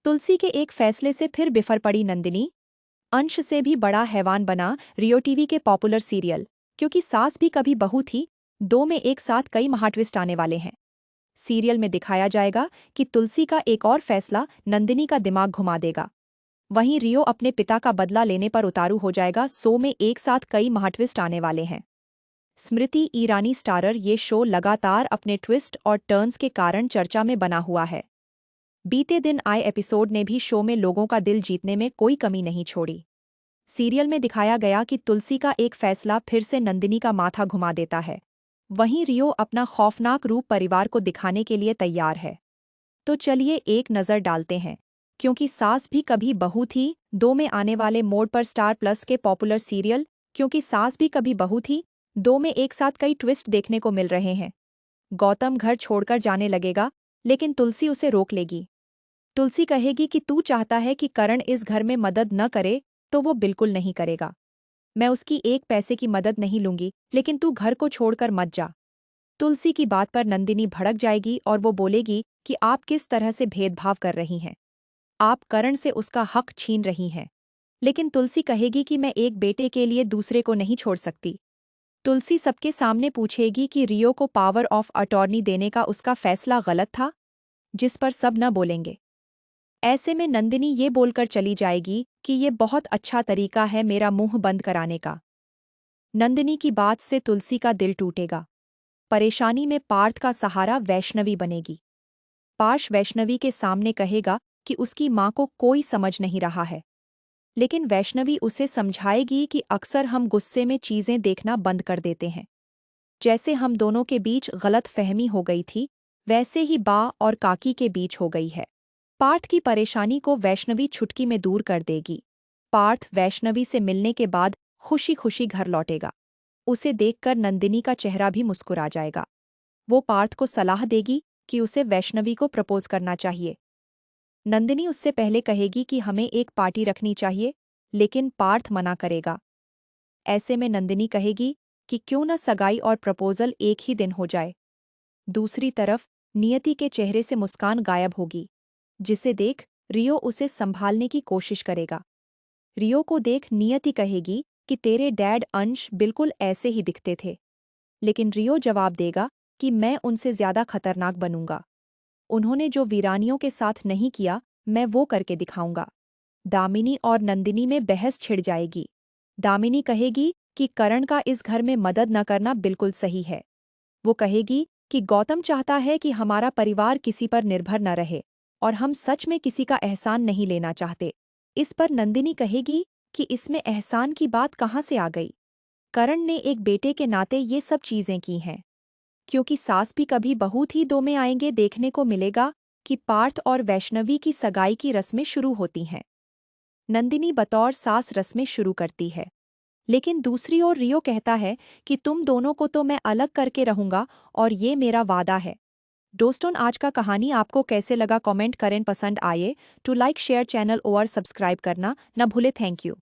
तुलसी के एक फैसले से फिर बिफर पड़ी नंदिनी। अंश से भी बड़ा हैवान बना रियो टीवी के पॉपुलर सीरियल क्योंकि सास भी कभी बहू थी। दो में एक साथ कई महाट्विस्ट आने वाले हैं। सीरियल में दिखाया जाएगा कि तुलसी का एक और फैसला नंदिनी का दिमाग घुमा देगा। वहीं रियो अपने पिता का बदला लेने पर उतारू हो जाएगा। शो में एक साथ कई महाट्विस्ट आने वाले हैं। स्मृति ईरानी स्टारर ये शो लगातार अपने ट्विस्ट और टर्न्स के कारण चर्चा में बना हुआ है। बीते दिन आए एपिसोड ने भी शो में लोगों का दिल जीतने में कोई कमी नहीं छोड़ी। सीरियल में दिखाया गया कि तुलसी का एक फैसला फिर से नंदिनी का माथा घुमा देता है। वहीं रियो अपना खौफनाक रूप परिवार को दिखाने के लिए तैयार है। तो चलिए एक नज़र डालते हैं। क्योंकि सास भी कभी बहू थी दो में आने वाले मोड पर स्टार प्लस के पॉपुलर सीरियल क्योंकि सास भी कभी बहू थी दो में एक साथ कई ट्विस्ट देखने को मिल रहे हैं। गौतम घर छोड़कर जाने लगेगा लेकिन तुलसी उसे रोक लेगी। तुलसी कहेगी कि तू चाहता है कि करण इस घर में मदद न करे तो वो बिल्कुल नहीं करेगा। मैं उसकी एक पैसे की मदद नहीं लूंगी लेकिन तू घर को छोड़कर मत जा। तुलसी की बात पर नंदिनी भड़क जाएगी और वो बोलेगी कि आप किस तरह से भेदभाव कर रही हैं। आप करण से उसका हक छीन रही हैं। लेकिन तुलसी कहेगी कि मैं एक बेटे के लिए दूसरे को नहीं छोड़ सकती। तुलसी सबके सामने पूछेगी कि रियो को पावर ऑफ अटॉर्नी देने का उसका फैसला गलत था, जिस पर सब न बोलेंगे। ऐसे में नंदिनी ये बोलकर चली जाएगी कि ये बहुत अच्छा तरीका है मेरा मुंह बंद कराने का। नंदिनी की बात से तुलसी का दिल टूटेगा। परेशानी में पार्थ का सहारा वैष्णवी बनेगी। पार्थ वैष्णवी के सामने कहेगा कि उसकी माँ को कोई समझ नहीं रहा है। लेकिन वैष्णवी उसे समझाएगी कि अक्सर हम गुस्से में चीज़ें देखना बंद कर देते हैं। जैसे हम दोनों के बीच गलत फहमी हो गई थी वैसे ही बा और काकी के बीच हो गई है। पार्थ की परेशानी को वैष्णवी छुटकी में दूर कर देगी। पार्थ वैष्णवी से मिलने के बाद खुशी खुशी घर लौटेगा। उसे देखकर नंदिनी का चेहरा भी मुस्कुरा जाएगा। वो पार्थ को सलाह देगी कि उसे वैष्णवी को प्रपोज करना चाहिए। नंदिनी उससे पहले कहेगी कि हमें एक पार्टी रखनी चाहिए, लेकिन पार्थ मना करेगा। ऐसे में नंदिनी कहेगी कि क्यों न सगाई और प्रपोजल एक ही दिन हो जाए। दूसरी तरफ नियति के चेहरे से मुस्कान गायब होगी, जिसे देख रियो उसे संभालने की कोशिश करेगा। रियो को देख नियति कहेगी कि तेरे डैड अंश बिल्कुल ऐसे ही दिखते थे। लेकिन रियो जवाब देगा कि मैं उनसे ज्यादा खतरनाक बनूंगा। उन्होंने जो वीरानियों के साथ नहीं किया मैं वो करके दिखाऊंगा। दामिनी और नंदिनी में बहस छिड़ जाएगी। दामिनी कहेगी कि करण का इस घर में मदद न करना बिल्कुल सही है। वो कहेगी कि गौतम चाहता है कि हमारा परिवार किसी पर निर्भर न रहे और हम सच में किसी का एहसान नहीं लेना चाहते। इस पर नंदिनी कहेगी कि इसमें एहसान की बात कहाँ से आ गई। करण ने एक बेटे के नाते ये सब चीज़ें की हैं। क्योंकि सास भी कभी बहू थी दो में आएंगे देखने को मिलेगा कि पार्थ और वैष्णवी की सगाई की रस्में शुरू होती हैं। नंदिनी बतौर सास रस्में शुरू करती है, लेकिन दूसरी ओर रियो कहता है कि तुम दोनों को तो मैं अलग करके रहूंगा और ये मेरा वादा है। दोस्तों आज का कहानी आपको कैसे लगा कमेंट करें। पसंद आए तो लाइक शेयर चैनल और सब्सक्राइब करना न भूले। Thank you.